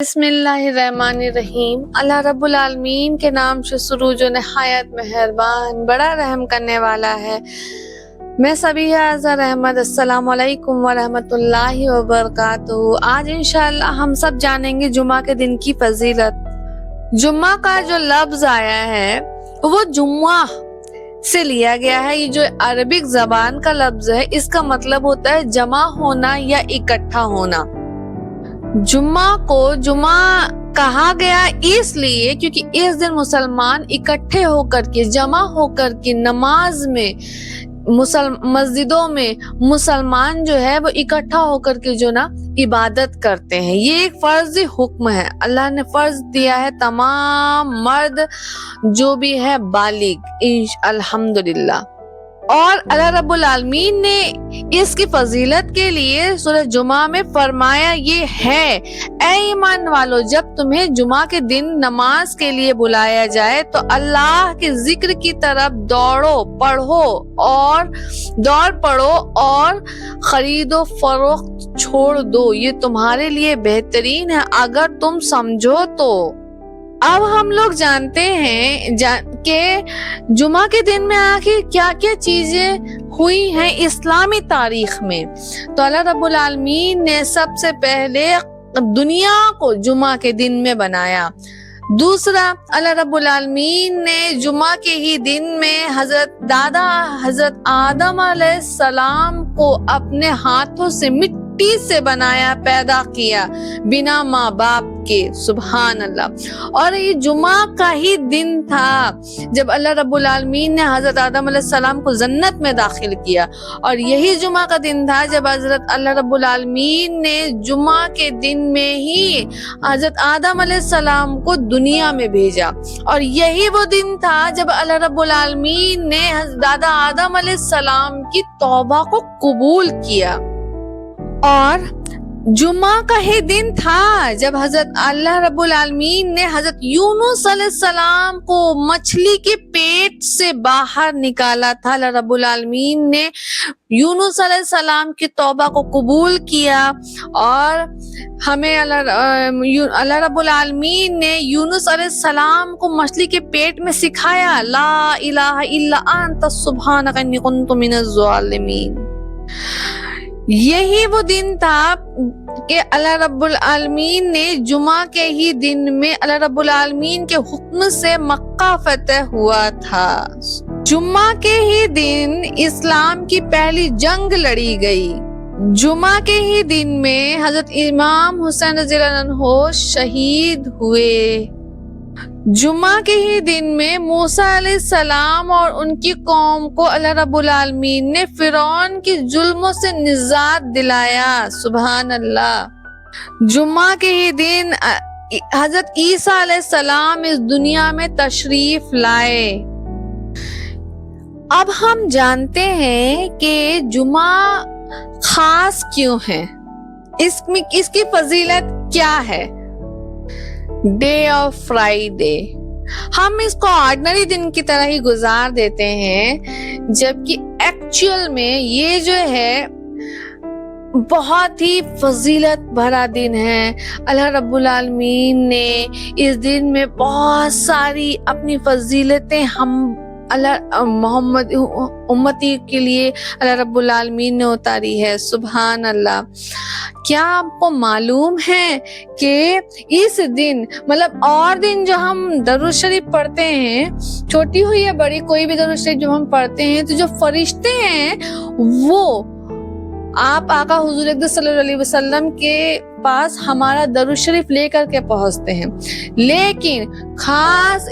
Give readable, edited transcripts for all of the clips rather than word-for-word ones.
بسم اللہ الرحمن الرحیم۔ اللہ رب العالمین کے نام سے شروع جو نہایت مہربان بڑا رحم کرنے والا ہے۔ میں سبیحہ اظہر احمد، السلام علیکم ورحمۃ اللہ وبرکاتہ۔ آج انشاءاللہ ہم سب جانیں گے جمعہ کے دن کی فضیلت۔ جمعہ کا جو لفظ آیا ہے وہ جمعہ سے لیا گیا ہے۔ یہ جو عربک زبان کا لفظ ہے اس کا مطلب ہوتا ہے جمع ہونا یا اکٹھا ہونا۔ جمعہ کو جمعہ کہا گیا اس لیے کیونکہ اس دن مسلمان اکٹھے ہو کر کے جمع ہو کر کے نماز میں مسجدوں میں مسلمان جو ہے وہ اکٹھا ہو کر کے جو نا عبادت کرتے ہیں۔ یہ ایک فرضی حکم ہے، اللہ نے فرض دیا ہے تمام مرد جو بھی ہے بالغ، الحمدللہ۔ اور اللہ رب العالمین نے اس کی فضیلت کے لیے سورہ جمعہ میں فرمایا یہ ہے، اے ایمان والو جب تمہیں جمعہ کے دن نماز کے لیے بلایا جائے تو اللہ کے ذکر کی طرف دوڑ پڑو اور خرید و فروخت چھوڑ دو، یہ تمہارے لیے بہترین ہے اگر تم سمجھو تو۔ اب ہم لوگ جانتے ہیں کہ جمعہ کے دن میں آخر کیا کیا چیزیں ہوئی ہیں اسلامی تاریخ میں۔ تو اللہ رب العالمین نے سب سے پہلے دنیا کو جمعہ کے دن میں بنایا۔ دوسرا، اللہ رب العالمین نے جمعہ کے ہی دن میں حضرت آدم علیہ السلام کو اپنے ہاتھوں سے مٹی سے بنایا، پیدا کیا بنا ماں باپ کے، سبحان اللہ۔ اور یہ جمعہ کا ہی دن تھا جب اللہ رب العالمین نے حضرت آدم علیہ السلام کو جنت میں داخل کیا، اور یہی جمعہ کا دن تھا جب حضرت اللہ رب العالمین نے جمعہ کے دن میں ہی حضرت آدم علیہ السلام کو دنیا میں بھیجا، اور یہی وہ دن تھا جب اللہ رب العالمین نے دادا آدم علیہ السلام کی توبہ کو قبول کیا۔ اور جمعہ کا ہی دن تھا جب حضرت اللہ رب العالمین نے حضرت یونس علیہ السلام کو مچھلی کے پیٹ سے باہر نکالا تھا۔ اللہ رب العالمین نے یونس علیہ السلام کی توبہ کو قبول کیا، اور ہمیں اللہ رب العالمین نے یونس علیہ السلام کو مچھلی کے پیٹ میں سکھایا، لا الہ الا انت سبحانک انی کنت من الظالمین۔ یہی وہ دن تھا کہ اللہ رب العالمین نے جمعہ کے ہی دن میں اللہ رب العالمین کے حکم سے مکہ فتح ہوا تھا۔ جمعہ کے ہی دن اسلام کی پہلی جنگ لڑی گئی۔ جمعہ کے ہی دن میں حضرت امام حسین رضی اللہ عنہ شہید ہوئے۔ جمعہ کے ہی دن میں موسیٰ علیہ السلام اور ان کی قوم کو اللہ رب العالمین نے فرعون کی ظلموں سے نجات دلایا، سبحان اللہ۔ جمعہ کے ہی دن حضرت عیسیٰ علیہ السلام اس دنیا میں تشریف لائے۔ اب ہم جانتے ہیں کہ جمعہ خاص کیوں ہے، اس کی فضیلت کیا ہے۔ ڈے آف فرائیڈے، ہم اس کو آرڈنری دن کی طرح ہی گزار دیتے ہیں، جبکہ ایکچوئل میں یہ جو ہے بہت ہی فضیلت بھرا دن ہے۔ اللہ رب العالمین نے اس دن میں بہت ساری اپنی فضیلتیں ہم محمد امتی کے لیے اللہ رب العالمین نے اتاری ہے، سبحان اللہ۔ کیا آپ کو معلوم ہے کہ اس دن مطلب اور دن جو ہم درود شریف پڑھتے ہیں، چھوٹی ہو یا بڑی کوئی بھی درود شریف جو ہم پڑھتے ہیں، تو جو فرشتے ہیں وہ آپ آقا حضور اقدس صلی اللہ علیہ وسلم کے پاس ہمارا درود شریف لے کر کے پہنچتے ہیں، لیکن خاص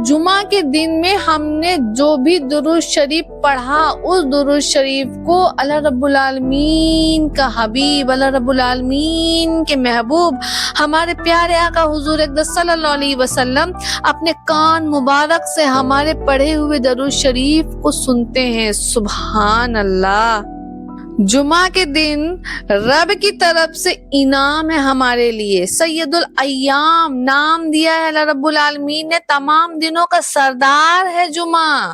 جمعہ کے دن میں ہم نے جو بھی درود شریف پڑھا اس درود شریف کو اللہ رب العالمین کا حبیب، اللہ رب العالمین کے محبوب ہمارے پیارے آقا حضور اقدس صلی اللہ علیہ وسلم اپنے کان مبارک سے ہمارے پڑھے ہوئے درود شریف کو سنتے ہیں، سبحان اللہ۔ جمعہ کے دن رب کی طرف سے انعام ہے ہمارے لیے، سید الایام نام دیا ہے اللہ رب العالمین نے، تمام دنوں کا سردار ہے جمعہ۔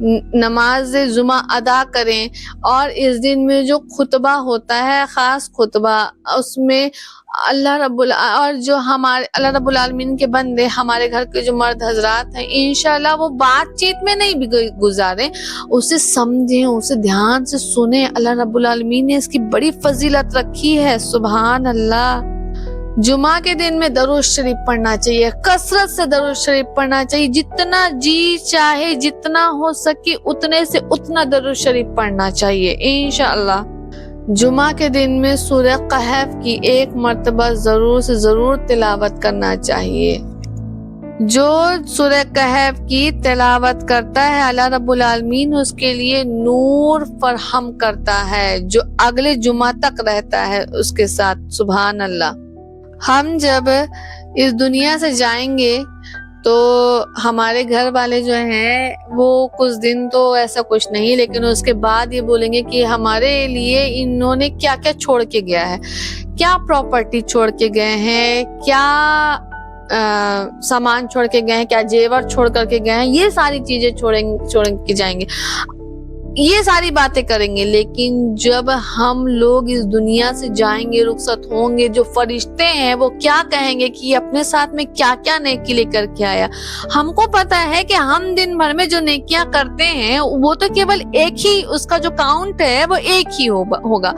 نماز جمعہ ادا کریں، اور اس دن میں جو خطبہ ہوتا ہے، خاص خطبہ، اس میں اور جو ہمارے اللہ رب العالمین کے بندے، ہمارے گھر کے جو مرد حضرات ہیں، انشاءاللہ وہ بات چیت میں نہیں گزاریں، اسے سمجھیں، اسے دھیان سے سنیں۔ اللہ رب العالمین نے اس کی بڑی فضیلت رکھی ہے، سبحان اللہ۔ جمعہ کے دن میں درود شریف پڑھنا چاہیے، کثرت سے درود شریف پڑھنا چاہیے، جتنا جی چاہے، جتنا ہو سکے اتنے سے اتنا درود شریف پڑھنا چاہیے انشاءاللہ۔ جمعہ کے دن میں سورہ کہف کی 1 مرتبہ ضرور سے ضرور تلاوت کرنا چاہیے۔ جو سورہ کہف کی تلاوت کرتا ہے، اللہ رب العالمین اس کے لیے نور فراہم کرتا ہے جو اگلے جمعہ تک رہتا ہے اس کے ساتھ، سبحان اللہ۔ ہم جب اس دنیا سے جائیں گے تو ہمارے گھر والے جو ہیں وہ کچھ دن تو ایسا کچھ نہیں، لیکن اس کے بعد یہ بولیں گے کہ ہمارے لیے انہوں نے کیا کیا چھوڑ کے گیا ہے، کیا پراپرٹی چھوڑ کے گئے ہیں، کیا سامان چھوڑ کے گئے ہیں، کیا زیور چھوڑ کر کے گئے ہیں، یہ ساری چیزیں چھوڑ کے جائیں گے، یہ ساری باتیں کریں گے۔ لیکن جب ہم لوگ اس دنیا سے جائیں گے، رخصت ہوں گے، جو فرشتے ہیں وہ کیا کہیں گے کہ یہ اپنے ساتھ میں کیا کیا نیکی لے کر کے آیا۔ ہم کو پتا ہے کہ ہم دن بھر میں جو نیکیاں کرتے ہیں وہ تو کیول ایک ہی، اس کا جو کاؤنٹ ہے وہ ایک ہی ہوگا،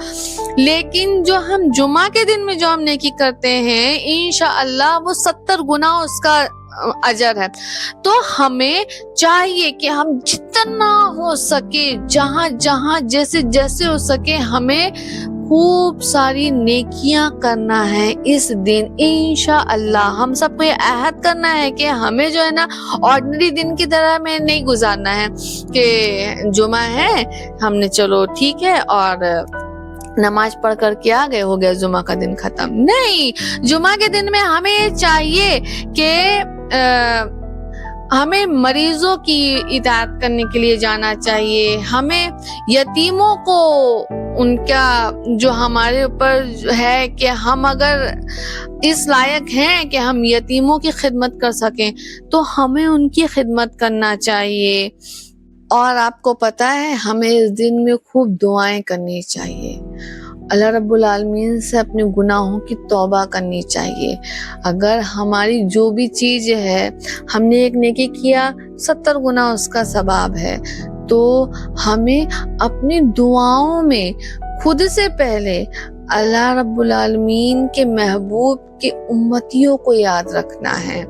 لیکن جو ہم جمعہ کے دن میں جو ہم نیکی کرتے ہیں انشاءاللہ وہ 70 گنا اس کا اجر ہے۔ تو ہمیں چاہیے کہ ہم جتنا ہو سکے، جہاں جہاں جیسے جیسے ہو سکے، ہمیں خوب ساری نیکیاں کرنا ہے اس دن انشاءاللہ۔ ہم سب کو یہ عہد کرنا ہے کہ ہمیں جو ہے نا آرڈنری دن کی طرح میں نہیں گزارنا ہے کہ جمعہ ہے، ہم نے چلو ٹھیک ہے اور نماز پڑھ کر کے آ گئے، ہو گیا جمعہ کا دن ختم۔ نہیں، جمعہ کے دن میں ہمیں چاہیے کہ ہمیں مریضوں کی اطاعت کرنے کے لیے جانا چاہیے، ہمیں یتیموں کو ان کا جو ہمارے اوپر ہے کہ ہم اگر اس لائق ہیں کہ ہم یتیموں کی خدمت کر سکیں تو ہمیں ان کی خدمت کرنا چاہیے۔ اور آپ کو پتا ہے ہمیں اس دن میں خوب دعائیں کرنی چاہیے، اللہ رب العالمین سے اپنے گناہوں کی توبہ کرنی چاہیے۔ اگر ہماری جو بھی چیز ہے، ہم نے ایک نیکی کیا 70 گنا اس کا ثواب ہے، تو ہمیں اپنی دعاؤں میں خود سے پہلے اللہ رب العالمین کے محبوب کے امتیوں کو یاد رکھنا ہے،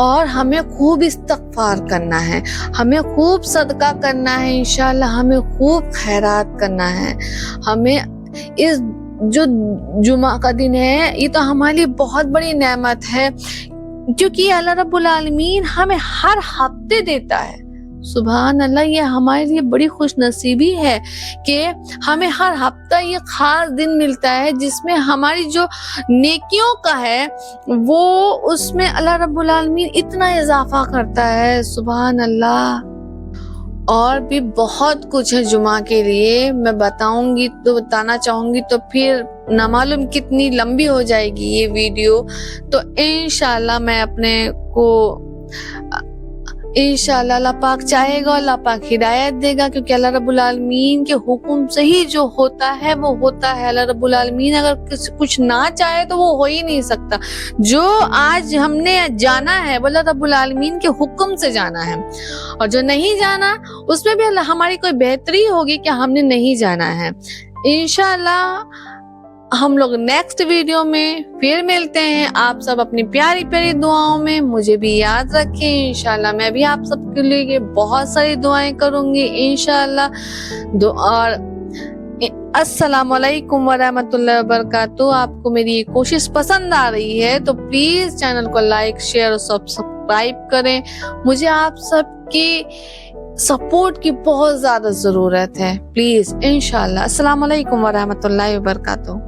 اور ہمیں خوب استغفار کرنا ہے، ہمیں خوب صدقہ کرنا ہے انشاءاللہ، ہمیں خوب خیرات کرنا ہے۔ ہمیں اس جو جمعہ کا دن ہے یہ تو ہمارے لیے بہت بڑی نعمت ہے، کیونکہ اللہ رب العالمین ہمیں ہر ہفتے دیتا ہے، سبحان اللہ۔ یہ ہمارے لیے بڑی خوش نصیبی ہے کہ ہمیں ہر ہفتہ یہ خاص دن ملتا ہے جس میں ہماری جو نیکیوں کا ہے وہ اس میں اللہ رب العالمین اتنا اضافہ کرتا ہے، سبحان اللہ۔ اور بھی بہت کچھ ہے جمعہ کے لیے، میں بتاؤں گی تو بتانا چاہوں گی تو پھر نہ معلوم کتنی لمبی ہو جائے گی یہ ویڈیو، تو انشاءاللہ میں اپنے کو انشاءاللہ اللہ پاک چاہے گا، اللہ پاک ہدایت دے گا، کیونکہ اللہ رب العالمین کے حکم سے ہی جو ہوتا ہے وہ ہوتا ہے۔ اللہ رب العالمین اگر کچھ نہ چاہے تو وہ ہو ہی نہیں سکتا۔ جو آج ہم نے جانا ہے وہ اللہ رب العالمین کے حکم سے جانا ہے، اور جو نہیں جانا اس میں بھی اللہ ہماری کوئی بہتری ہوگی کہ ہم نے نہیں جانا ہے۔ انشاءاللہ ہم لوگ نیکسٹ ویڈیو میں پھر ملتے ہیں۔ آپ سب اپنی پیاری پیاری دعاؤں میں مجھے بھی یاد رکھیں، انشاءاللہ میں بھی آپ سب کے لیے بہت ساری دعائیں کروں گی انشاءاللہ۔ اور السلام علیکم ورحمۃ اللہ وبرکاتہ۔ آپ کو میری یہ کوشش پسند آ رہی ہے تو پلیز چینل کو لائک، شیئر اور سبسکرائب کریں، مجھے آپ سب کی سپورٹ کی بہت زیادہ ضرورت ہے، پلیز انشاءاللہ۔ السلام علیکم ورحمۃ اللہ وبرکاتہ۔